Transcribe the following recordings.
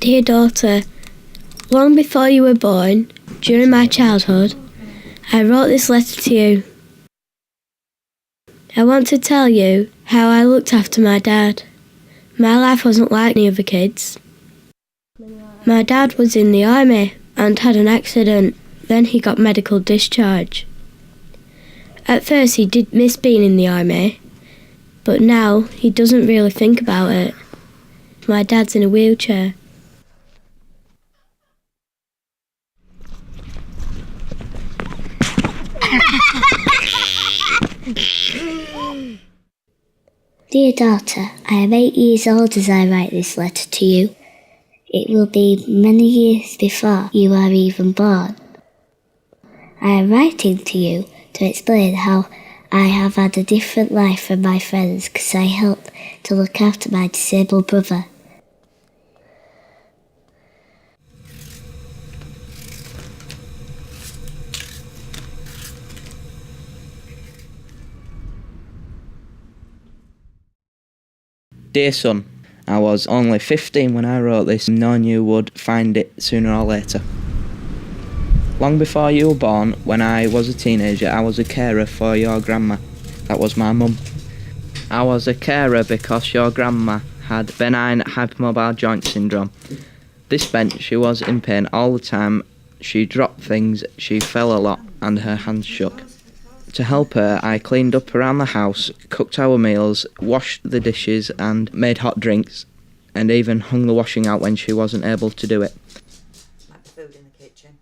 Dear daughter, long before you were born, during my childhood, I wrote this letter to you. I want to tell you how I looked after my dad. My life wasn't like any other kids. My dad was in the army and had an accident. Then he got medical discharge. At first he did miss being in the army, but now he doesn't really think about it. My dad's in a wheelchair. Dear daughter, I am 8 years old as I write this letter to you. It will be many years before you are even born. I am writing to you to explain how I have had a different life from my friends because I helped to look after my disabled brother. Dear son, I was only 15 when I wrote this, knowing you would find it sooner or later. Long before you were born, when I was a teenager, I was a carer for your grandma. That was my mum. I was a carer because your grandma had benign hypermobile joint syndrome. This meant she was in pain all the time, she dropped things, she fell a lot, and her hands shook. To help her, I cleaned up around the house, cooked our meals, washed the dishes and made hot drinks, and even hung the washing out when she wasn't able to do it. Like the food in the kitchen.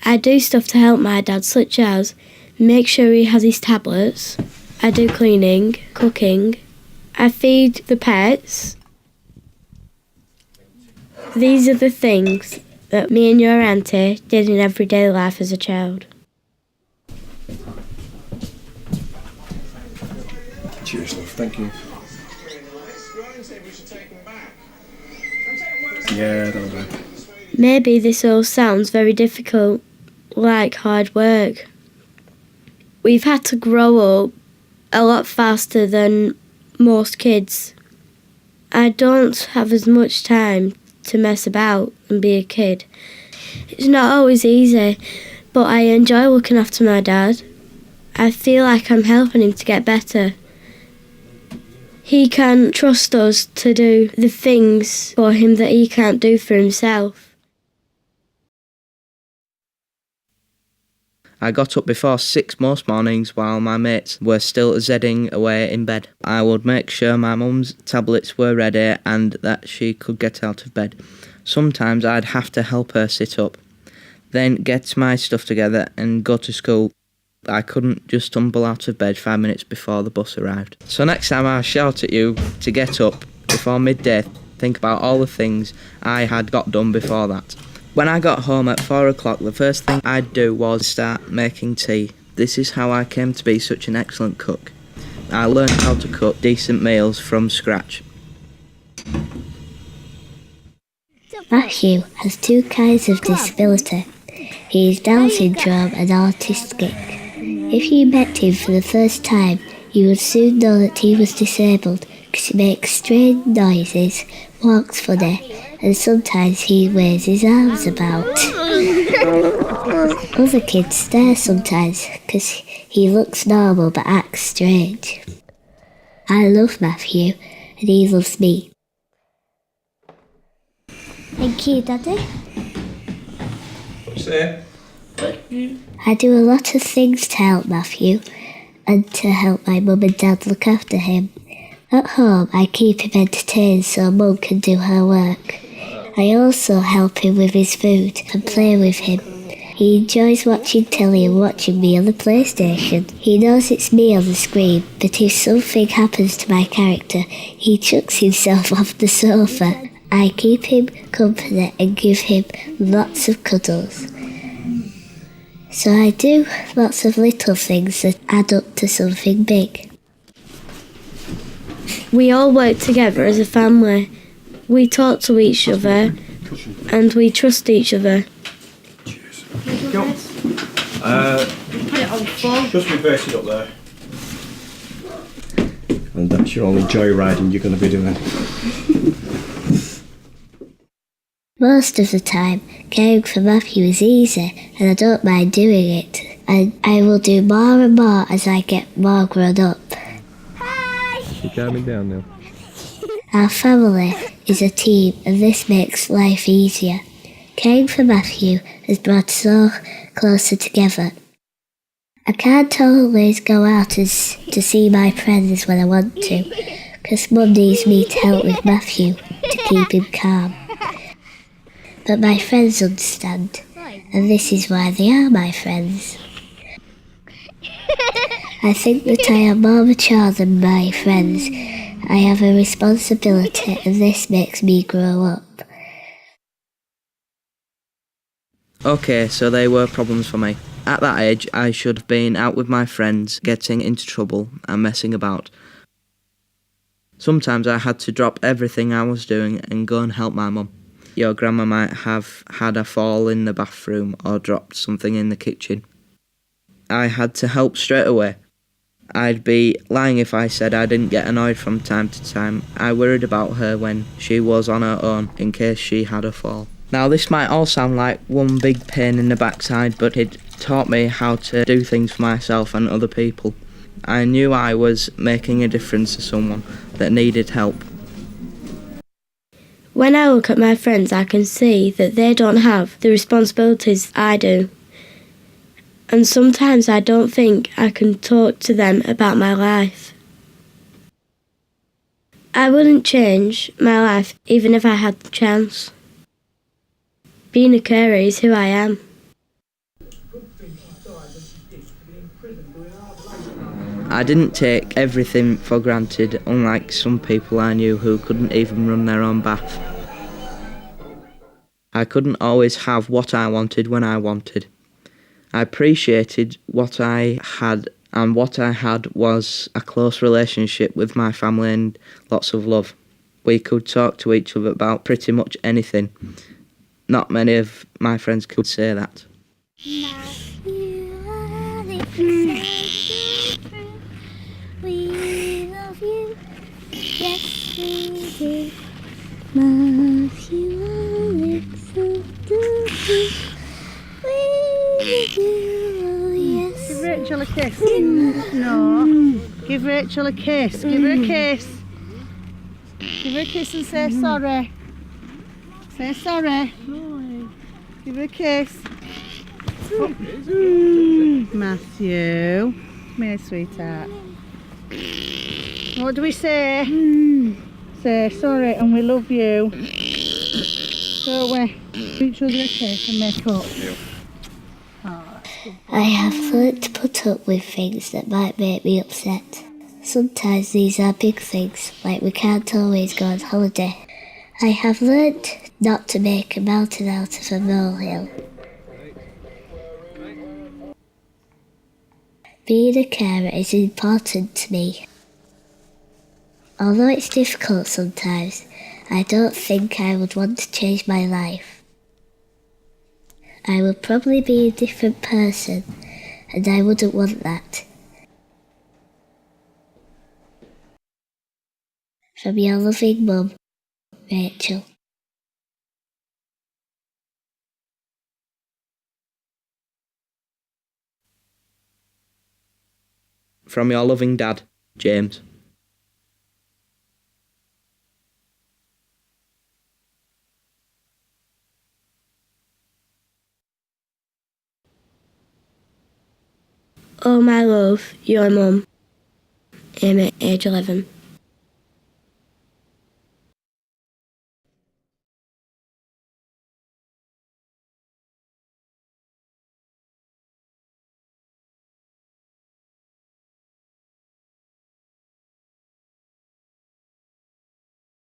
I do stuff to help my dad, such as make sure he has his tablets. I do cleaning, cooking. I feed the pets. These are the things that me and your auntie did in everyday life as a child. Cheers, love. Thank you. Yeah, that'll do. Maybe this all sounds very difficult, like hard work. We've had to grow up a lot faster than most kids. I don't have as much time to mess about and be a kid. It's not always easy, but I enjoy looking after my dad. I feel like I'm helping him to get better. He can trust us to do the things for him that he can't do for himself. I got up before 6 most mornings while my mates were still zedding away in bed. I would make sure my mum's tablets were ready and that she could get out of bed. Sometimes I'd have to help her sit up, then get my stuff together and go to school. I couldn't just tumble out of bed 5 minutes before the bus arrived. So next time I shout at you to get up before midday, think about all the things I had got done before that. When I got home at 4 o'clock, the first thing I'd do was start making tea. This is how I came to be such an excellent cook. I learned how to cook decent meals from scratch. Matthew has 2 kinds of disability. He is Down syndrome and autistic. If you met him for the first time, you would soon know that he was disabled because he makes strange noises, walks funny, and sometimes he waves his arms about. Other kids stare sometimes because he looks normal but acts strange. I love Matthew and he loves me. Thank you, Daddy. What's that? I do a lot of things to help Matthew and to help my mum and dad look after him. At home, I keep him entertained so Mum can do her work. I also help him with his food and play with him. He enjoys watching telly and watching me on the PlayStation. He knows it's me on the screen, but if something happens to my character, he chucks himself off the sofa. I keep him company and give him lots of cuddles. So I do lots of little things that add up to something big. We all work together as a family. We talk to each other and we trust each other. Cheers. Go. Put it on full. Just reverse it up there. And that's your only joyriding you're going to be doing. Most of the time, caring for Matthew is easy, and I don't mind doing it. And I will do more and more as I get more grown up. You're calming down now. Our family is a team, and this makes life easier. Caring for Matthew has brought us all closer together. I can't always go out to see my friends when I want to, because Mum needs me to help with Matthew to keep him calm. But my friends understand, and this is why they are my friends. I think that I am more mature than my friends. I have a responsibility, and this makes me grow up. Okay, so they were problems for me. At that age, I should have been out with my friends, getting into trouble and messing about. Sometimes I had to drop everything I was doing and go and help my mum. Your grandma might have had a fall in the bathroom or dropped something in the kitchen. I had to help straight away. I'd be lying if I said I didn't get annoyed from time to time. I worried about her when she was on her own in case she had a fall. Now this might all sound like one big pain in the backside, but it taught me how to do things for myself and other people. I knew I was making a difference to someone that needed help. When I look at my friends, I can see that they don't have the responsibilities I do. And sometimes I don't think I can talk to them about my life. I wouldn't change my life even if I had the chance. Being a carer is who I am. I didn't take everything for granted, unlike some people I knew who couldn't even run their own bath. I couldn't always have what I wanted when I wanted. I appreciated what I had, and what I had was a close relationship with my family and lots of love. We could talk to each other about pretty much anything. Not many of my friends could say that. We love you, yes we do. Matthew, Alex, and Duffy. We do, oh yes. Give Rachel a kiss. No. Give Rachel a kiss. Give her a kiss. Give her a kiss and say sorry. Say sorry. Give her a kiss. Matthew. Come here, sweetheart. What do we say? Say sorry and we love you. Don't we? Give each other a kiss and make up. I have learnt to put up with things that might make me upset. Sometimes these are big things, like we can't always go on holiday. I have learnt not to make a mountain out of a molehill. Being a carer is important to me. Although it's difficult sometimes, I don't think I would want to change my life. I would probably be a different person, and I wouldn't want that. From your loving mum, Rachel. From your loving dad, James. Oh my love, your mum. Amy, age 11.